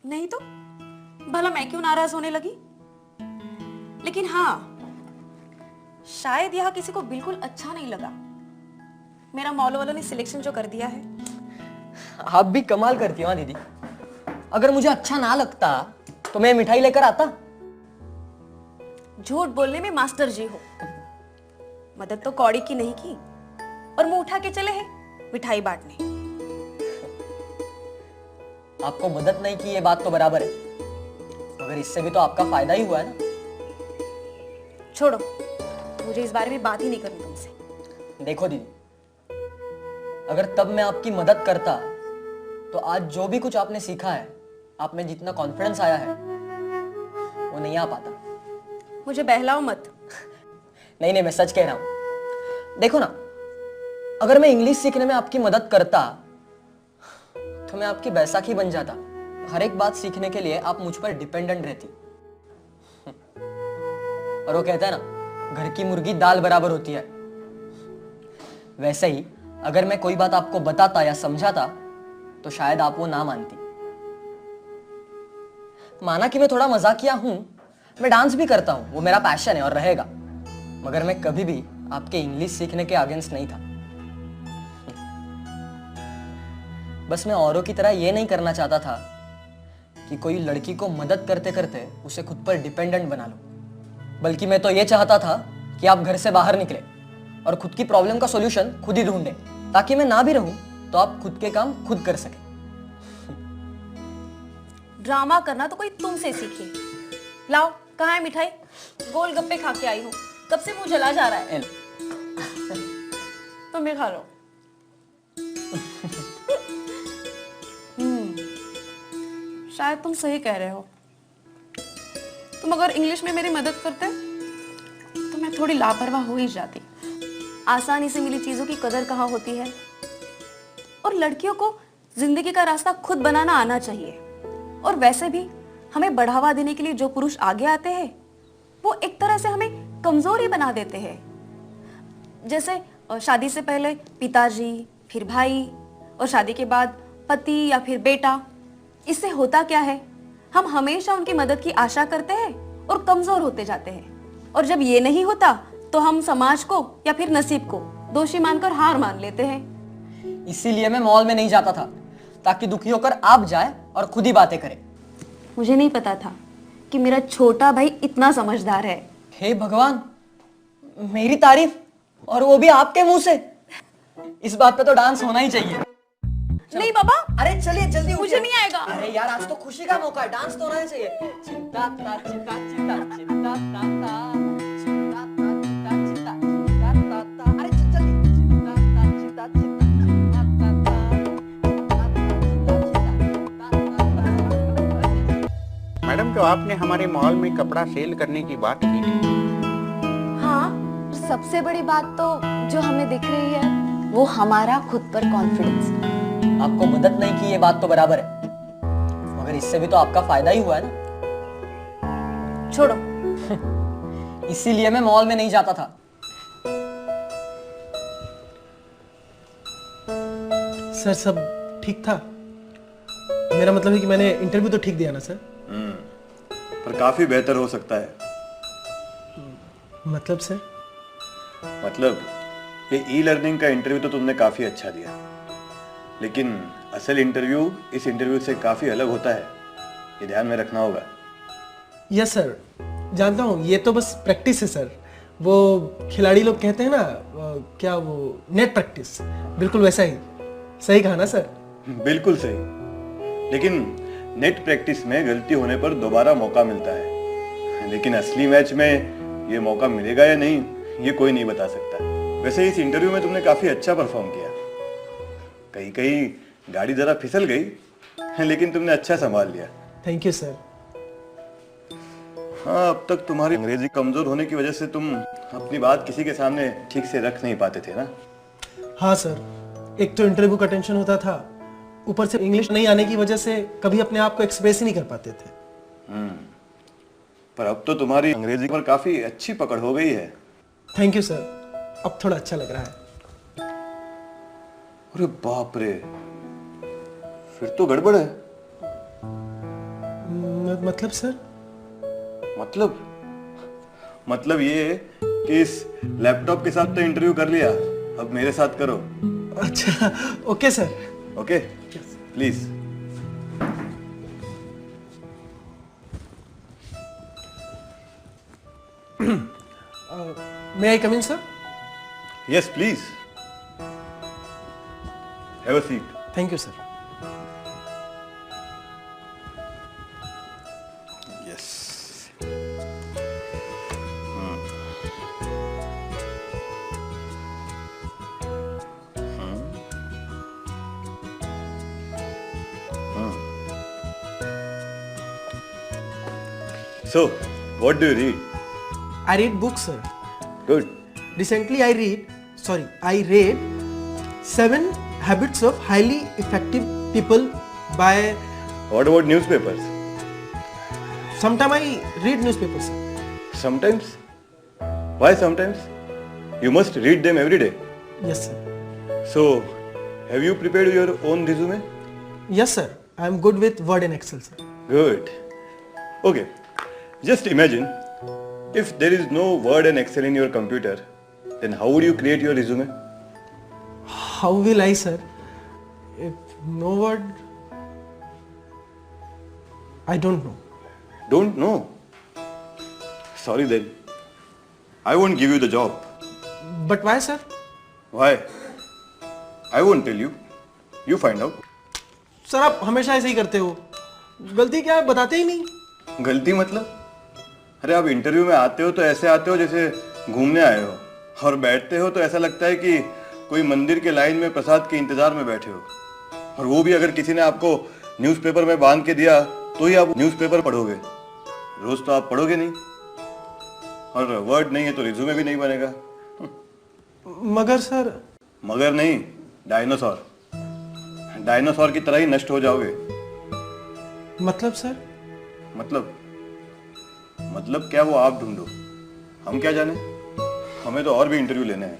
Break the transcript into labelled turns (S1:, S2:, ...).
S1: नहीं तो भला मैं क्यों नाराज होने लगी? लेकिन हाँ, शायद यह किसी को बिल्कुल अच्छा नहीं लगा मेरा मॉल वालों ने सिलेक्शन जो कर दिया है।
S2: आप भी कमाल करती हो दीदी। अगर मुझे अच्छा ना लगता तो मैं मिठाई लेकर आता।
S1: झूठ बोलने में मास्टर जी हो। मदद तो कौड़ी की नहीं की और मुंह उठा के चले हैं मिठाई बांटने।
S2: आपको मदद नहीं की ये बात तो बराबर है, मगर इससे भी तो आपका फायदा ही हुआ है ना।
S1: छोड़ो, मुझे इस बारे में बात ही नहीं करनी तुमसे।
S2: देखो दीदी, अगर तब मैं आपकी मदद करता तो आज जो भी कुछ आपने सीखा है, आप में जितना कॉन्फिडेंस आया है वो नहीं आ पाता।
S1: मुझे बहलाओ मत।
S2: नहीं, मैं सच कह रहा हूं। देखो ना, अगर मैं इंग्लिश सीखने में आपकी मदद करता तो मैं आपकी बैसाखी बन जाता। हर एक बात सीखने के लिए आप मुझ पर डिपेंडेंट रहती। और वो कहता है ना, घर की मुर्गी दाल बराबर होती है। वैसे ही अगर मैं कोई बात आपको बताता या समझाता तो शायद आप वो ना मानती। माना कि मैं थोड़ा मजाकिया हूं, मैं डांस भी करता हूं, वो मेरा पैशन है और रहेगा, मगर मैं कभी भी आपके इंग्लिश सीखने के अगेंस्ट नहीं था। बस मैं औरों की तरह ये नहीं करना चाहता था कि कोई लड़की को मदद करते करते उसे खुद पर डिपेंडेंट बना लो, बल्कि मैं तो ये चाहता था कि आप घर से बाहर निकले और खुद की प्रॉब्लम का सॉल्यूशन खुद ही ढूंढे, ताकि मैं ना भी रहूं तो आप खुद के काम खुद कर सके।
S1: ड्रामा करना तो कोई तुमसे सीखे। लाओ, कहाँ है मिठाई? गोलगप्पे खा के आई हूँ, कब से मुंह जला जा रहा है। तुम भी खा लो। शायद तुम सही कह रहे हो। तुम अगर इंग्लिश में मेरी मदद करते तो मैं थोड़ी लापरवाह हो ही जाती। आसानी से मिली चीजों की कदर कहाँ होती है। और लड़कियों को जिंदगी का रास्ता खुद बनाना आना चाहिए। और वैसे भी हमें बढ़ावा देने के लिए जो पुरुष आगे आते हैं वो एक तरह से हमें कमजोर ही बना देते हैं। जैसे शादी से पहले पिताजी, फिर भाई, और शादी के बाद पति या फिर बेटा। इससे होता क्या है, हम हमेशा उनकी मदद की आशा करते हैं और कमजोर होते जाते हैं। और जब ये नहीं होता तो हम समाज को या फिर नसीब को दोषी मानकर हार मान लेते हैं।
S2: इसीलिए मैं मॉल में नहीं जाता था, ताकि दुखी होकर आप जाए और खुद ही बातें करें।
S1: मुझे नहीं पता था कि मेरा छोटा भाई इतना समझदार है।
S2: हे भगवान, मेरी तारीफ, और वो भी आपके मुंह से। इस बात पे तो डांस होना ही चाहिए।
S1: नहीं बाबा,
S2: अरे चलिए जल्दी,
S1: मुझे नहीं आएगा।
S2: अरे यार, आज तो खुशी का मौका है, डांस तो होना ही चाहिए। चिंता ता चिंता चिंता चिंता ता ता चिंता ता चिंता चिंता चिंता ता ता। अरे जल्दी, चिंता ता चिंता चिंता चिंता ता ता।
S3: मैडम, तो आपने हमारे मॉल में कपड़ा सेल करने की बात की थी।
S4: हाँ, सबसे बड़ी बात तो जो हमें दिख रही है वो हमारा खुद पर कॉन्फिडेंस।
S2: आपको मदद नहीं की ये बात तो बराबर है, मगर इससे भी तो आपका फायदा ही हुआ है ना।
S1: छोड़ो।
S2: इसीलिए मैं मॉल में नहीं जाता था।
S5: सर, सब ठीक था? मेरा मतलब है कि मैंने इंटरव्यू तो ठीक दिया ना सर?
S6: पर काफी बेहतर हो सकता है।
S5: मतलब सर?
S6: मतलब ये ई लर्निंग का इंटरव्यू तो तुमने काफी अच्छा दिया, लेकिन असल इंटरव्यू इस इंटरव्यू से काफी अलग होता है, ये ध्यान में रखना होगा।
S5: यस सर, जानता हूँ, ये तो बस प्रैक्टिस है सर। वो खिलाड़ी लोग कहते हैं ना, क्या वो नेट प्रैक्टिस, बिल्कुल वैसा ही। सही कहा ना सर?
S6: बिल्कुल सही, लेकिन नेट प्रैक्टिस में गलती होने पर दोबारा मौका मिलता है, लेकिन असली मैच में ये मौका मिलेगा या नहीं ये कोई नहीं बता सकता। वैसे इस इंटरव्यू में तुमने काफी अच्छा परफॉर्म किया। कहीं कहीं गाड़ी जरा फिसल गई, लेकिन तुमने अच्छा संभाल लिया।
S5: Thank you sir.
S6: हाँ, अब तक तुम्हारी अंग्रेजी कमजोर होने की वजह से तुम अपनी बात किसी के सामने ठीक से रख नहीं पाते थे ना।
S5: हाँ सर, एक तो इंटरव्यू का टेंशन होता था, ऊपर से इंग्लिश नहीं आने की वजह से कभी अपने आप को एक्सप्रेस ही नहीं कर पाते थे।
S6: पर अब तो तुम्हारी अंग्रेजी पर काफी अच्छी पकड़ हो गई है।
S5: थैंक यू सर, अब थोड़ा अच्छा लग रहा है।
S6: अरे बाप रे, फिर तो गड़बड़ है।
S5: मतलब सर?
S6: मतलब ये है कि इस लैपटॉप के साथ तो इंटरव्यू कर लिया, अब मेरे साथ करो।
S5: अच्छा, okay sir.
S6: Okay, please.
S5: May I come in sir?
S6: Yes please, have a seat.
S5: Thank you sir.
S6: Yes. So, what do you read?
S5: I read books, sir.
S6: Good.
S5: Recently, I read 7 Habits of Highly Effective People by.
S6: What about newspapers?
S5: Sometime I read newspapers, sir.
S6: Sometimes. Why sometimes? You must read them every day.
S5: Yes, sir.
S6: So, have you prepared your own resume?
S5: Yes, sir. I am good with Word and Excel, sir.
S6: Good. Okay. Just imagine if there is no Word and Excel in your computer, then how would you create your resume?
S5: How will I, sir? If no word, I don't know.
S6: Don't know. Sorry then. I won't give you the job.
S5: But why, sir?
S6: Why? I won't tell you. You find out.
S5: Sir आप हमेशा ऐसे ही करते हो। गलती क्या है बताते ही नहीं।
S6: गलती मतलब? अरे आप इंटरव्यू में आते हो तो ऐसे आते हो जैसे घूमने आए हो, और बैठते हो तो ऐसा लगता है कि कोई मंदिर के लाइन में प्रसाद के इंतजार में बैठे हो। और वो भी अगर किसी ने आपको न्यूज़पेपर में बांध के दिया तो ही आप न्यूज़पेपर पढ़ोगे। रोज तो आप पढ़ोगे नहीं, और वर्ड नहीं है तो रिज्यूमे भी नहीं बनेगा।
S5: मगर सर।
S6: मगर नहीं, डायनासोर। डायनासोर की तरह ही नष्ट हो जाओगे।
S5: मतलब सर?
S6: मतलब क्या, वो आप ढूंढो, हम क्या जाने। हमें तो और भी इंटरव्यू लेने हैं।